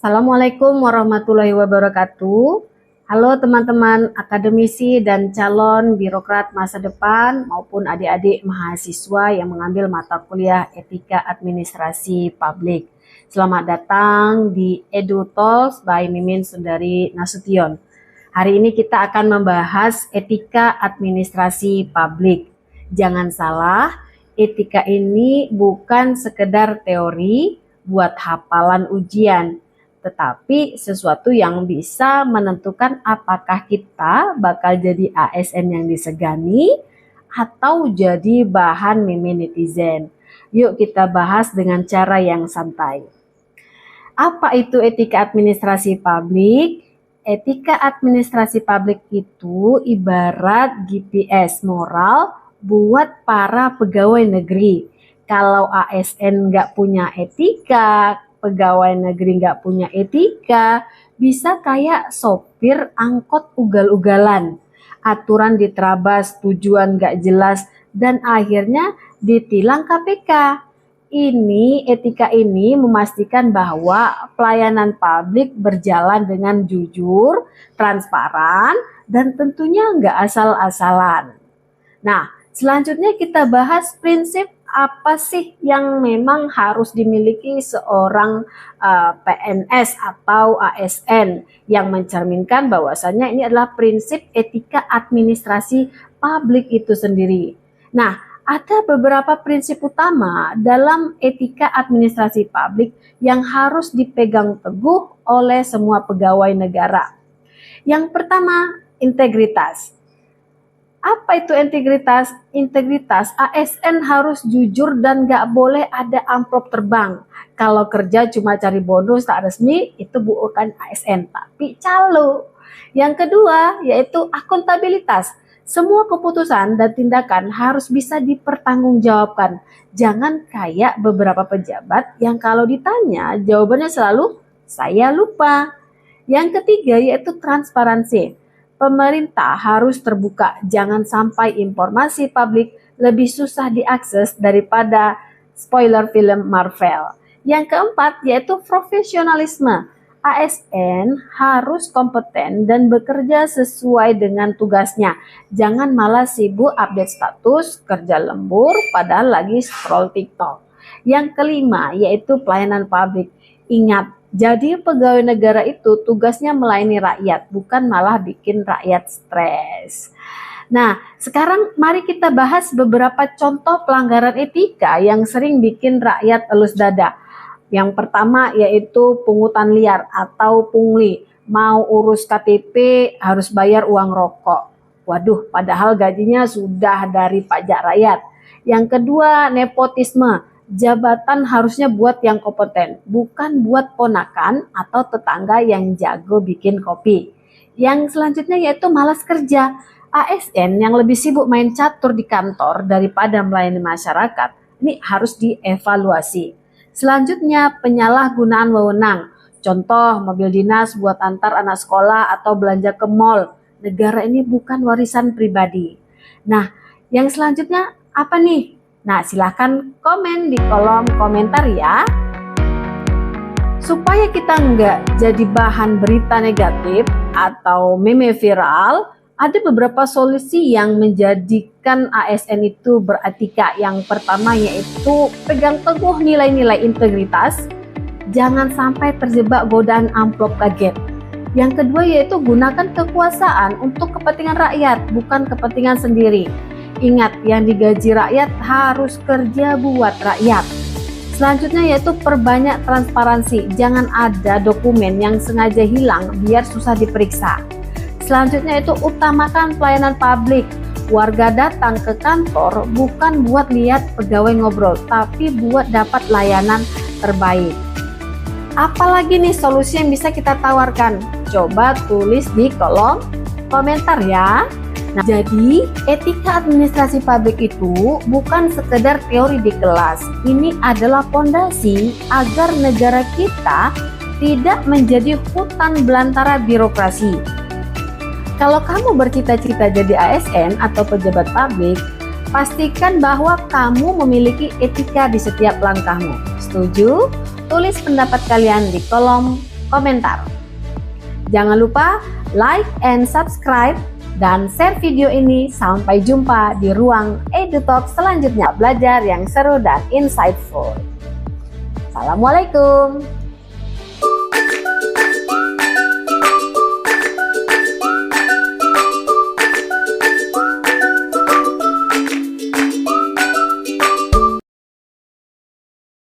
Assalamualaikum warahmatullahi wabarakatuh. Halo teman-teman akademisi dan calon birokrat masa depan maupun adik-adik mahasiswa yang mengambil mata kuliah Etika Administrasi Publik. Selamat datang di Edu Talks by Mimin Sundari Nasution. Hari ini kita akan membahas etika administrasi publik. Jangan salah, etika ini bukan sekedar teori buat hafalan ujian, tetapi sesuatu yang bisa menentukan apakah kita bakal jadi ASN yang disegani atau jadi bahan meme netizen. Yuk kita bahas dengan cara yang santai. Apa itu etika administrasi publik? Etika administrasi publik itu ibarat GPS moral buat para pegawai negeri. Kalau ASN nggak punya etika, pegawai negeri nggak punya etika, bisa kayak sopir angkot ugal-ugalan. Aturan diterabas, tujuan nggak jelas, dan akhirnya ditilang KPK. Etika ini memastikan bahwa pelayanan publik berjalan dengan jujur, transparan, dan tentunya nggak asal-asalan. Nah, selanjutnya kita bahas prinsip apa sih yang memang harus dimiliki seorang PNS atau ASN yang mencerminkan bahwasannya ini adalah prinsip etika administrasi publik itu sendiri. Nah, ada beberapa prinsip utama dalam etika administrasi publik yang harus dipegang teguh oleh semua pegawai negara. Yang pertama, integritas. Apa itu integritas? Integritas, ASN harus jujur dan gak boleh ada amplop terbang. Kalau kerja cuma cari bonus tak resmi, itu bukan ASN, tapi calo. Yang kedua, yaitu akuntabilitas. Semua keputusan dan tindakan harus bisa dipertanggungjawabkan. Jangan kayak beberapa pejabat yang kalau ditanya, jawabannya selalu, saya lupa. Yang ketiga, yaitu transparansi. Pemerintah harus terbuka, jangan sampai informasi publik lebih susah diakses daripada spoiler film Marvel. Yang keempat yaitu profesionalisme. ASN harus kompeten dan bekerja sesuai dengan tugasnya. Jangan malah sibuk update status, kerja lembur, padahal lagi scroll TikTok. Yang kelima yaitu pelayanan publik. Ingat, jadi pegawai negara itu tugasnya melayani rakyat, bukan malah bikin rakyat stres. Nah, sekarang mari kita bahas beberapa contoh pelanggaran etika yang sering bikin rakyat elus dada. Yang pertama yaitu pungutan liar atau pungli. Mau urus KTP harus bayar uang rokok. Waduh, padahal gajinya sudah dari pajak rakyat. Yang kedua, nepotisme. Jabatan harusnya buat yang kompeten, bukan buat ponakan atau tetangga yang jago bikin kopi. Yang selanjutnya yaitu malas kerja. ASN yang lebih sibuk main catur di kantor daripada melayani masyarakat, ini harus dievaluasi. Selanjutnya penyalahgunaan wewenang. Contoh mobil dinas buat antar anak sekolah atau belanja ke mall. Negara ini bukan warisan pribadi. Nah, yang selanjutnya apa nih? Nah, silahkan komen di kolom komentar ya. Supaya kita nggak jadi bahan berita negatif atau meme viral, ada beberapa solusi yang menjadikan ASN itu beretika. Yang pertama yaitu pegang teguh nilai-nilai integritas, jangan sampai terjebak godaan amplop kaget. Yang kedua yaitu gunakan kekuasaan untuk kepentingan rakyat, bukan kepentingan sendiri. Ingat, yang digaji rakyat harus kerja buat rakyat. Selanjutnya yaitu perbanyak transparansi. Jangan ada dokumen yang sengaja hilang biar susah diperiksa. Selanjutnya itu utamakan pelayanan publik. Warga datang ke kantor bukan buat lihat pegawai ngobrol, tapi buat dapat layanan terbaik. Apalagi nih solusi yang bisa kita tawarkan? Coba tulis di kolom komentar ya. Nah, jadi etika administrasi publik itu bukan sekedar teori di kelas. Ini adalah fondasi agar negara kita tidak menjadi hutan belantara birokrasi. Kalau kamu bercita-cita jadi ASN atau pejabat publik, pastikan bahwa kamu memiliki etika di setiap langkahmu. Setuju? Tulis pendapat kalian di kolom komentar. Jangan lupa like and subscribe dan share video ini. Sampai jumpa di ruang EduTalk selanjutnya. Belajar yang seru dan insightful. Assalamualaikum.